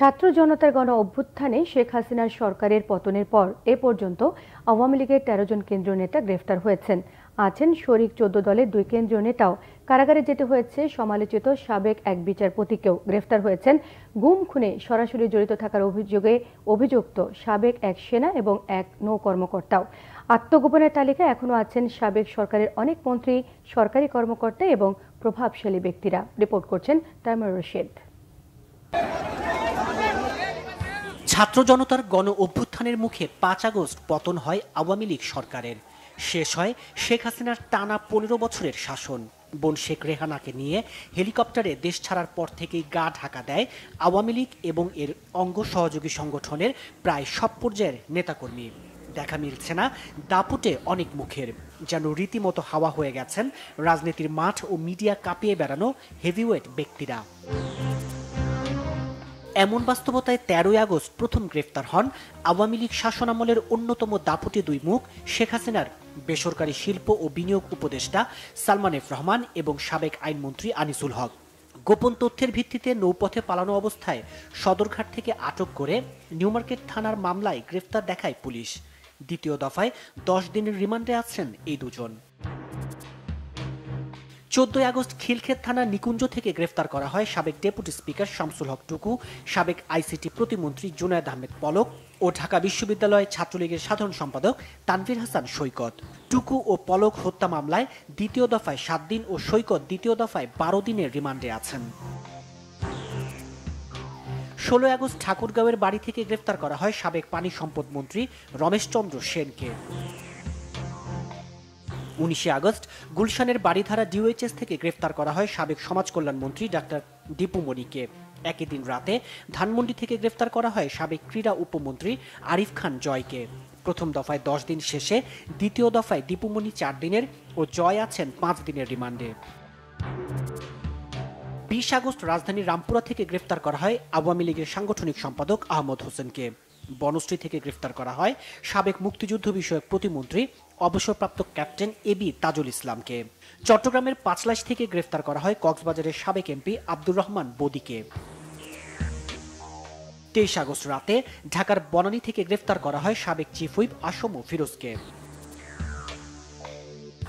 ছাত্র জনতার গণ অভ্যুত্থানে শেখ হাসিনার সরকারের পতনের পর এ পর্যন্ত আওয়ামী লীগের ১৩ জন কেন্দ্রীয় নেতা গ্রেফতার হয়েছেন। আছেন শরিক ১৪ দলের ২ কেন্দ্রীয় নেতাও। কারাগারে যেতে হয়েছে সমালোচিত সাবেক এক বিচারপতিকেও। গ্রেফতার হয়েছেন গুম খুনে সরাসরি জড়িত থাকার অভিযোগে অভিযুক্ত সাবেক এক সেনা এবং এক নৌ কর্মকর্তাও। আত্মগোপনের তালিকায় এখনও আছেন সাবেক সরকারের অনেক মন্ত্রী, সরকারি কর্মকর্তা এবং প্রভাবশালী ব্যক্তিরা। রিপোর্ট করছেন তাইমুর রশিদ। ছাত্র জনতার গণ অভ্যুত্থানের মুখে ৫ আগস্ট পতন হয় আওয়ামী লীগ সরকারের। শেষ হয় শেখ হাসিনার টানা ১৫ বছরের শাসন। বোন শেখ রেহানাকে নিয়ে হেলিকপ্টারে দেশ ছাড়ার পর থেকেই গা ঢাকা দেয় আওয়ামী লীগ এবং এর অঙ্গ সহযোগী সংগঠনের প্রায় সব পর্যায়ের নেতাকর্মী। দেখা মিলছে না দাপুটে অনেক মুখের, যেন রীতিমতো হাওয়া হয়ে গেছেন রাজনীতির মাঠ ও মিডিয়া কাঁপিয়ে বেড়ানো হেভিওয়েট ব্যক্তিরা। এমন বাস্তবতায় ১৩ই আগস্ট প্রথম গ্রেফতার হন আওয়ামী লীগ শাসনামলের অন্যতম দাপুটে দুই মুখ শেখ হাসিনার বেসরকারি শিল্প ও বিনিয়োগ উপদেষ্টা সালমান এফ রহমান এবং সাবেক আইনমন্ত্রী আনিসুল হক। গোপন তথ্যের ভিত্তিতে নৌপথে পালানো অবস্থায় সদরঘাট থেকে আটক করে নিউমার্কেট থানার মামলায় গ্রেফতার দেখায় পুলিশ। দ্বিতীয় দফায় ১০ দিনের রিমান্ডে আছেন এই দুজন। ১৪ই আগস্ট খিলক্ষেত থানার নিকুঞ্জ থেকে গ্রেফতার করা হয় সাবেক ডেপুটি স্পিকার শামসুল হক টুকু, সাবেক আইসিটি প্রতিমন্ত্রী জুনায়েদ আহমেদ পলক ও ঢাকা বিশ্ববিদ্যালয় ছাত্রলীগের সাধারণ সম্পাদক তানভীর হাসান সৈকত। টুকু ও পলক হত্যা মামলায় দ্বিতীয় দফায় ৭ দিন ও সৈকত দ্বিতীয় দফায় ১২ দিনের রিমান্ডে আছেন। ১৬ই আগস্ট ঠাকুরগাঁওয়ের বাড়ি থেকে গ্রেফতার করা হয় সাবেক পানি সম্পদ মন্ত্রী রমেশচন্দ্র সেনকে। ১৯শে আগস্ট গুলশানের বাড়িধারা ডিওএইচএস থেকে গ্রেফতার করা হয় সাবেক সমাজ কল্যাণ মন্ত্রী ডাক্তার দীপু মনিকে। একই দিন রাতে ধানমন্ডি থেকে গ্রেফতার করা হয় সাবেক ক্রীড়া উপমন্ত্রী আরিফ খান জয়কে। প্রথম দফায় ১০ দিন শেষে দ্বিতীয় দফায় দীপুমণি ৪ দিনের ও জয় আছেন ৫ দিনের রিমান্ডে। ২০ আগস্ট রাজধানীর রামপুরা থেকে গ্রেফতার করা হয় আওয়ামী লীগের সাংগঠনিক সম্পাদক আহমদ হোসেনকে। বনশ্রী থেকে গ্রেফতার করা হয় সাবেক মুক্তিযুদ্ধ বিষয়ক প্রতিমন্ত্রী অবসরপ্রাপ্ত ক্যাপ্টেন এবি তাজুল ইসলামকে। চট্টগ্রামের পাঁচলাইশ থেকে গ্রেফতার করা হয় কক্সবাজারের সাবেক এমপি আব্দুর রহমান বদিকে। ২৩ আগস্ট রাতে ঢাকার বনানী থেকে গ্রেফতার করা হয় সাবেক চিফ হুইপ আসম ফিরোজকে।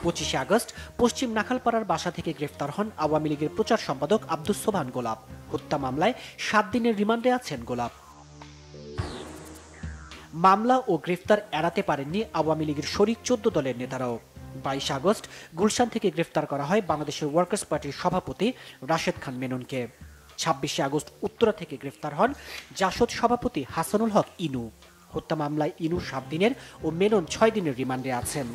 ২৫ আগস্ট পশ্চিম নাখালপাড়ার বাসা থেকে গ্রেফতার হন আওয়ামী লীগের প্রচার সম্পাদক আব্দুস সোবহান গোলাপ। হত্যা মামলায় ৭ দিনের রিমান্ডে আছেন গোলাপ। মামলা ও গ্রেফতার এড়াতে পারেননি আওয়ামী লীগের শরিক ১৪ দলের নেতারাও। ২২ আগস্ট গুলশান থেকে গ্রেফতার করা হয় বাংলাদেশের ওয়ার্কার্স পার্টির সভাপতি রাশেদ খান মেননকে। ২৬শে আগস্ট উত্তরা থেকে গ্রেফতার হন জাসদ সভাপতি হাসানুল হক ইনু। হত্যা মামলায় ইনু ৭ দিনের ও মেনন ৬ দিনের রিমান্ডে আছেন।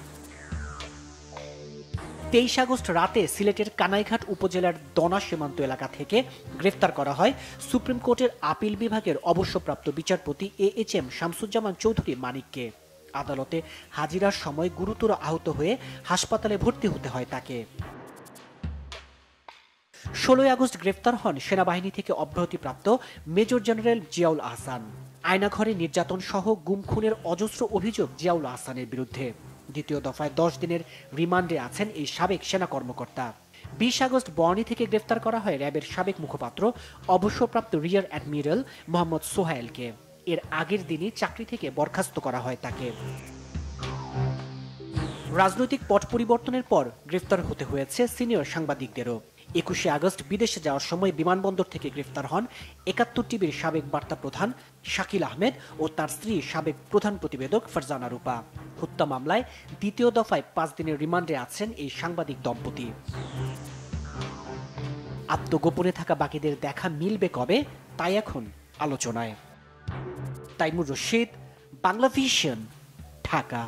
২৩ আগস্ট রাতে সিলেটের কানাইঘাট উপজেলার দনা সীমান্ত এলাকা থেকে গ্রেফতার করা হয় সুপ্রিম কোর্টের আপিল বিভাগের অবসরপ্রাপ্ত বিচারপতি AHM শামসুজ্জামান চৌধুরী মানিককে। আদালতে হাজিরার সময় গুরুতর আহত হয়ে হাসপাতালে ভর্তি হতে হয় তাকে। ১৬ই আগস্ট গ্রেফতার হন সেনাবাহিনী থেকে অব্যাহতিপ্রাপ্ত মেজর জেনারেল জিয়াউল আহসান। আয়নাঘরে নির্যাতন সহ গুম খুনের অজস্র অভিযোগ জিয়াউল আহসানের বিরুদ্ধে। দ্বিতীয় দফায় ১০ দিনের রিমান্ডে আছেন এই সাবেক সেনা কর্মকর্তা। ২০ আগস্ট বনানী থেকে গ্রেফতার করা হয় র্যাবের সাবেক মুখপাত্র অবসরপ্রাপ্ত রিয়ার অ্যাডমিরাল মোহাম্মদ সোহায়েলকে। এর আগের দিনই চাকরি থেকে বরখাস্ত করা হয় তাকে। রাজনৈতিক পট পরিবর্তনের পর গ্রেফতার হতে হয়েছে সিনিয়র সাংবাদিকদেরও। ২১শে আগস্ট বিদেশে যাওয়ার সময় বিমানবন্দর থেকে গ্রেফতার হন ৭১ টিভির সাবেক বার্তা প্রধান শাকিল আহমেদ ও তার স্ত্রী সাবেক প্রধান প্রতিবেদক ফারজানা রূপা। হত্যা মামলায় দ্বিতীয় দফায় ৫ দিনের রিমান্ডে আছেন এই সাংবাদিক দম্পতি। আত্মগোপনে থাকা বাকিদের দেখা মিলবে কবে, তাই এখন আলোচনায়। তাইমুর রশিদ, বাংলা ভিশন, ঢাকা।